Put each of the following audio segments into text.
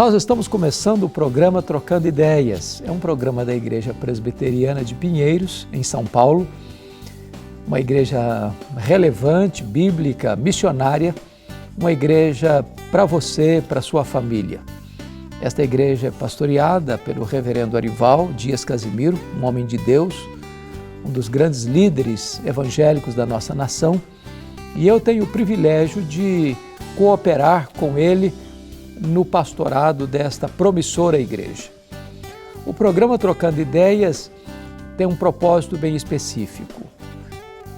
Nós estamos começando o programa Trocando Ideias. É um programa da Igreja Presbiteriana de Pinheiros, em São Paulo, uma igreja relevante, bíblica, missionária, uma igreja para você, para sua família. Esta igreja é pastoreada pelo reverendo Arival Dias Casimiro, um homem de Deus, um dos grandes líderes evangélicos da nossa nação, e eu tenho o privilégio de cooperar com ele no pastorado desta promissora igreja. O programa Trocando Ideias tem um propósito bem específico.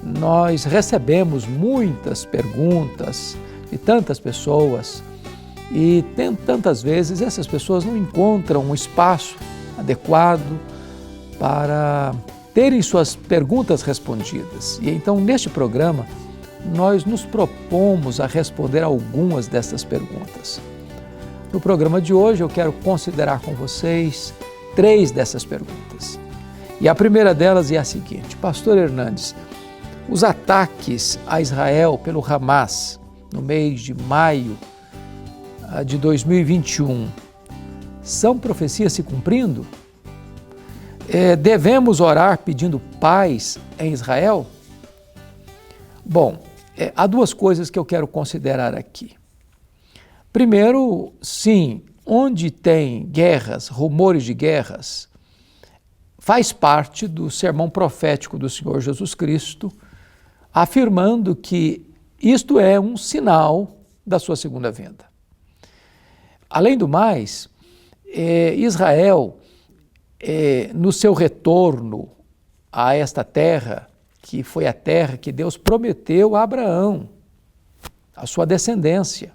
Nós recebemos muitas perguntas de tantas pessoas e tantas vezes essas pessoas não encontram um espaço adequado para terem suas perguntas respondidas. E então, neste programa, nós nos propomos a responder algumas dessas perguntas. No programa de hoje, eu quero considerar com vocês 3 dessas perguntas. E a primeira delas é a seguinte: Pastor Hernandes, os ataques a Israel pelo Hamas no mês de maio de 2021 são profecias se cumprindo? Devemos orar pedindo paz em Israel? Bom, há 2 coisas que eu quero considerar aqui. Primeiro, sim, onde tem guerras, rumores de guerras, faz parte do sermão profético do Senhor Jesus Cristo, afirmando que isto é um sinal da sua segunda vinda. Além do mais, Israel, no seu retorno a esta terra, que foi a terra que Deus prometeu a Abraão, a sua descendência,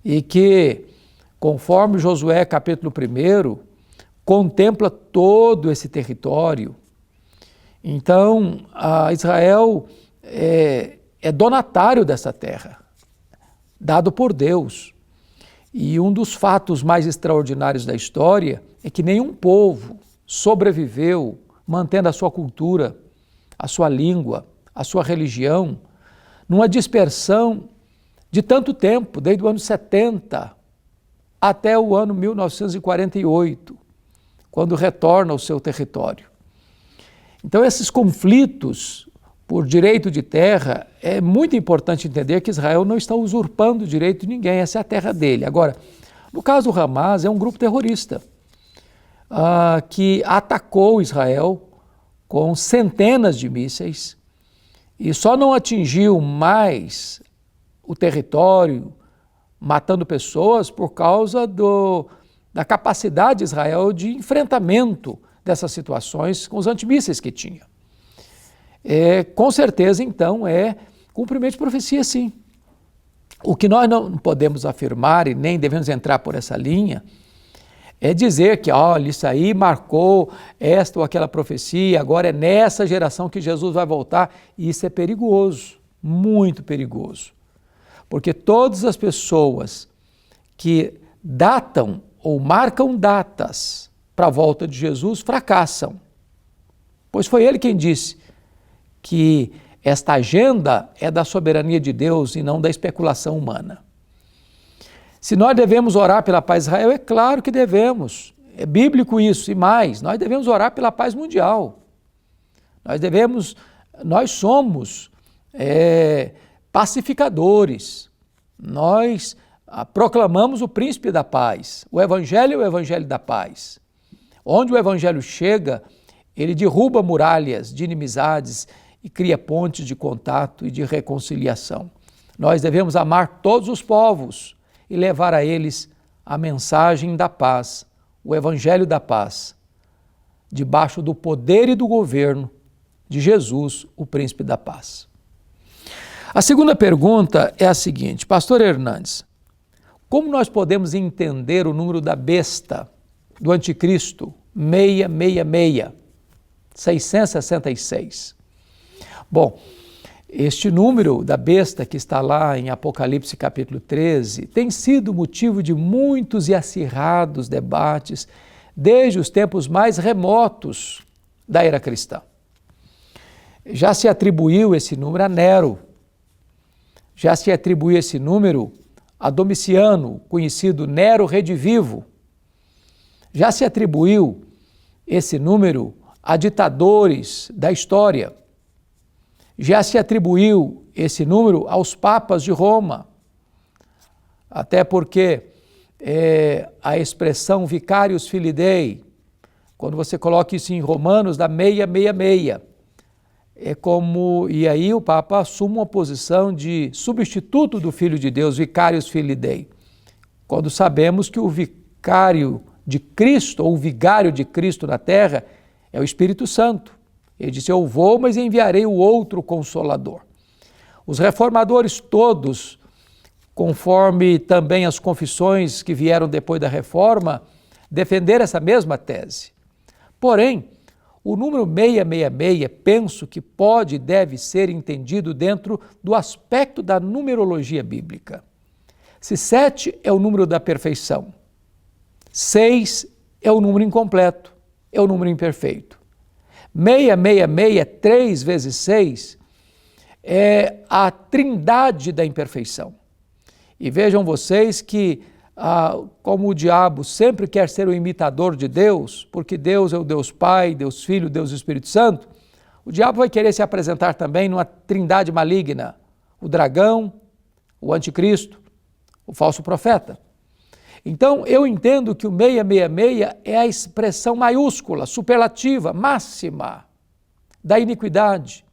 e que, conforme Josué capítulo 1, contempla todo esse território. Então, Israel é donatário dessa terra, dado por Deus. E um dos fatos mais extraordinários da história é que nenhum povo sobreviveu mantendo a sua cultura, a sua língua, a sua religião, numa dispersão de tanto tempo, desde o ano 70 até o ano 1948, quando retorna ao seu território. Então, esses conflitos por direito de terra, é muito importante entender que Israel não está usurpando o direito de ninguém, essa é a terra dele. Agora, no caso do Hamas, é um grupo terrorista que atacou Israel com centenas de mísseis e só não atingiu mais o território, matando pessoas por causa da capacidade de Israel de enfrentamento dessas situações com os antimísseis que tinha. Com certeza, então, é cumprimento de profecia, sim. O que nós não podemos afirmar e nem devemos entrar por essa linha é dizer que, olha, isso aí marcou esta ou aquela profecia, agora é nessa geração que Jesus vai voltar. E isso é perigoso, muito perigoso. Porque todas as pessoas que datam ou marcam datas para a volta de Jesus fracassam. Pois foi ele quem disse que esta agenda é da soberania de Deus e não da especulação humana. Se nós devemos orar pela paz de Israel, é claro que devemos. É bíblico isso, e mais, nós devemos orar pela paz mundial. Nós somos pacificadores. Nós proclamamos o príncipe da paz. O evangelho é o evangelho da paz. Onde o evangelho chega, ele derruba muralhas de inimizades e cria pontes de contato e de reconciliação. Nós devemos amar todos os povos e levar a eles a mensagem da paz, o evangelho da paz, debaixo do poder e do governo de Jesus, o príncipe da paz. A segunda pergunta é a seguinte: Pastor Hernandes, como nós podemos entender o número da besta do anticristo 666? Bom, este número da besta que está lá em Apocalipse capítulo 13 tem sido motivo de muitos e acirrados debates desde os tempos mais remotos da era cristã. Já se atribuiu esse número a Nero, já se atribuiu esse número a Domiciano, conhecido Nero Redivivo. Já se atribuiu esse número a ditadores da história. Já se atribuiu esse número aos papas de Roma. Até porque a expressão vicarius filii Dei, quando você coloca isso em Romanos, dá 666. E aí o Papa assume uma posição de substituto do Filho de Deus, vicarius filii Dei. Quando sabemos que o vicário de Cristo, ou o vigário de Cristo na terra, é o Espírito Santo. Ele disse, eu vou, mas enviarei o outro Consolador. Os reformadores todos, conforme também as confissões que vieram depois da Reforma, defenderam essa mesma tese. Porém, o número 666, penso que pode e deve ser entendido dentro do aspecto da numerologia bíblica. Se 7 é o número da perfeição, 6 é o número incompleto, é o número imperfeito. 666, 3 vezes 6, é a trindade da imperfeição. E vejam vocês que, como o diabo sempre quer ser o imitador de Deus, porque Deus é o Deus Pai, Deus Filho, Deus Espírito Santo, o diabo vai querer se apresentar também numa trindade maligna, o dragão, o anticristo, o falso profeta. Então, eu entendo que o 666 é a expressão maiúscula, superlativa, máxima da iniquidade,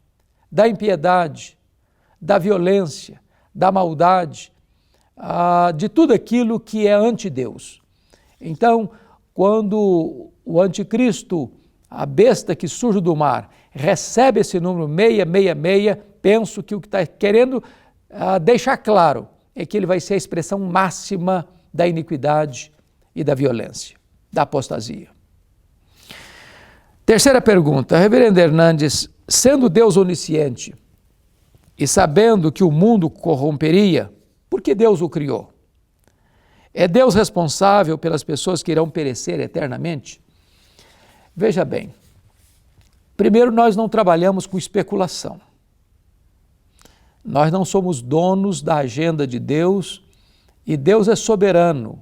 da impiedade, da violência, da maldade, de tudo aquilo que é anti-Deus. Então, quando o anticristo, a besta que surge do mar, recebe esse número 666, penso que o que está querendo deixar claro é que ele vai ser a expressão máxima da iniquidade e da violência, da apostasia. Terceira pergunta, Reverendo Hernandes, sendo Deus onisciente e sabendo que o mundo corromperia, por que Deus o criou? É Deus responsável pelas pessoas que irão perecer eternamente? Veja bem, primeiro nós não trabalhamos com especulação. Nós não somos donos da agenda de Deus e Deus é soberano.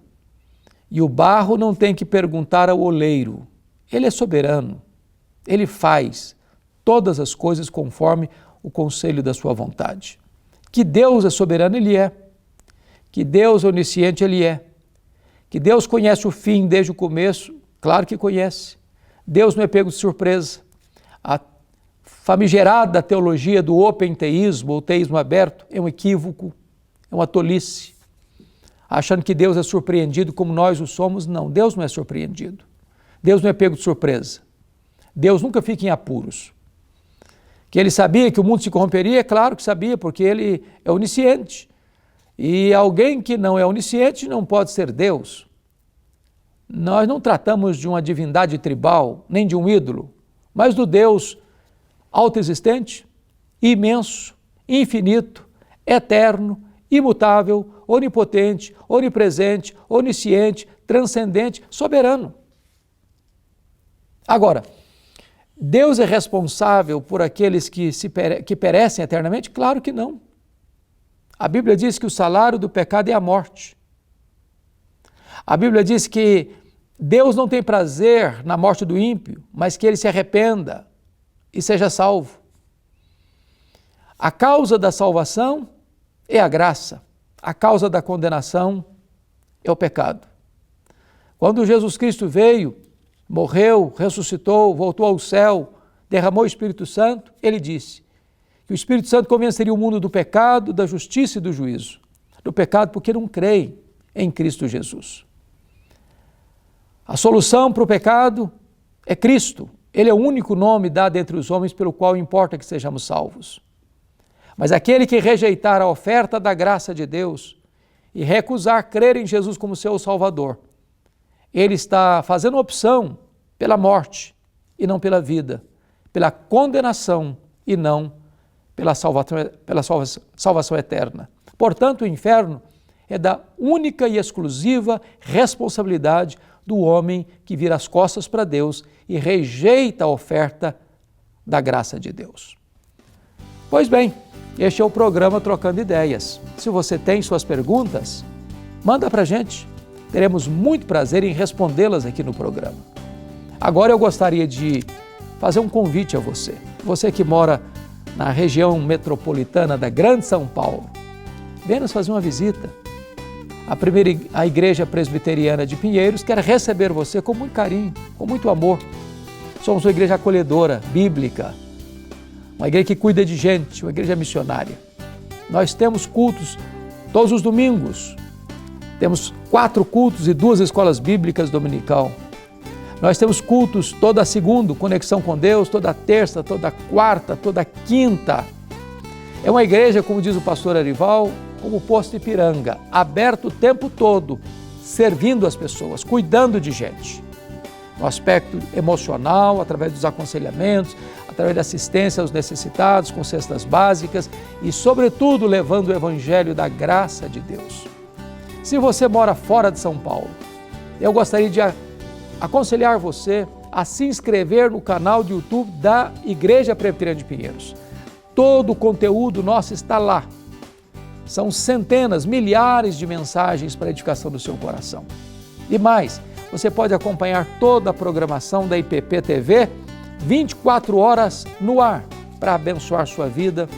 E o barro não tem que perguntar ao oleiro. Ele é soberano. Ele faz todas as coisas conforme o conselho da sua vontade. Que Deus é soberano, Ele é. Que Deus é onisciente, Ele é. Que Deus conhece o fim desde o começo, claro que conhece. Deus não é pego de surpresa. A famigerada teologia do open-teísmo, ou teísmo aberto, é um equívoco, é uma tolice. Achando que Deus é surpreendido como nós o somos, não, Deus não é surpreendido. Deus não é pego de surpresa. Deus nunca fica em apuros. Que Ele sabia que o mundo se corromperia, é claro que sabia, porque Ele é onisciente. E alguém que não é onisciente não pode ser Deus. Nós não tratamos de uma divindade tribal, nem de um ídolo, mas do Deus autoexistente, imenso, infinito, eterno, imutável, onipotente, onipresente, onisciente, transcendente, soberano. Agora, Deus é responsável por aqueles que perecem eternamente? Claro que não. A Bíblia diz que o salário do pecado é a morte. A Bíblia diz que Deus não tem prazer na morte do ímpio, mas que ele se arrependa e seja salvo. A causa da salvação é a graça. A causa da condenação é o pecado. Quando Jesus Cristo veio, morreu, ressuscitou, voltou ao céu, derramou o Espírito Santo, ele disse que o Espírito Santo convenceria o mundo do pecado, da justiça e do juízo. Do pecado porque não creem em Cristo Jesus. A solução para o pecado é Cristo. Ele é o único nome dado entre os homens pelo qual importa que sejamos salvos. Mas aquele que rejeitar a oferta da graça de Deus e recusar crer em Jesus como seu Salvador, ele está fazendo opção pela morte e não pela vida, pela condenação e não pela salvação eterna. Portanto, o inferno é da única e exclusiva responsabilidade do homem que vira as costas para Deus e rejeita a oferta da graça de Deus. Pois bem, este é o programa Trocando Ideias. Se você tem suas perguntas, Manda para a gente, teremos muito prazer em respondê-las aqui no programa. Agora eu gostaria de fazer um convite a você, você que mora na região metropolitana da Grande São Paulo, venha nos fazer uma visita. A Igreja Presbiteriana de Pinheiros quer receber você com muito carinho, com muito amor. Somos uma igreja acolhedora, bíblica, uma igreja que cuida de gente, uma igreja missionária. Nós temos cultos todos os domingos, temos 4 cultos e 2 escolas bíblicas dominical. Nós temos cultos toda segunda, Conexão com Deus, toda terça, toda quarta, toda quinta. É uma igreja, como diz o pastor Arival, como o Posto Ipiranga, aberto o tempo todo, servindo as pessoas, cuidando de gente. No aspecto emocional, através dos aconselhamentos, através da assistência aos necessitados, com cestas básicas e, sobretudo, levando o Evangelho da graça de Deus. Se você mora fora de São Paulo, eu gostaria de aconselhar você a se inscrever no canal de YouTube da Igreja Presbiteriana de Pinheiros. Todo o conteúdo nosso está lá. São centenas, milhares de mensagens para a edificação do seu coração. E mais, você pode acompanhar toda a programação da IPP TV 24 horas no ar para abençoar sua vida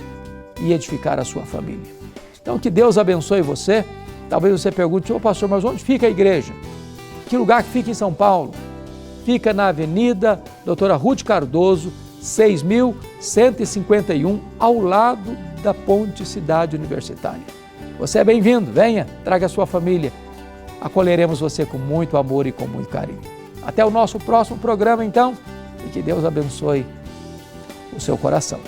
e edificar a sua família. Então, que Deus abençoe você. Talvez você pergunte, pastor, mas onde fica a igreja? Que lugar que fica em São Paulo? Fica na Avenida Doutora Ruth Cardoso, 6.151, ao lado da Ponte Cidade Universitária. Você é bem-vindo, venha, traga a sua família. Acolheremos você com muito amor e com muito carinho. Até o nosso próximo programa, então, e que Deus abençoe o seu coração.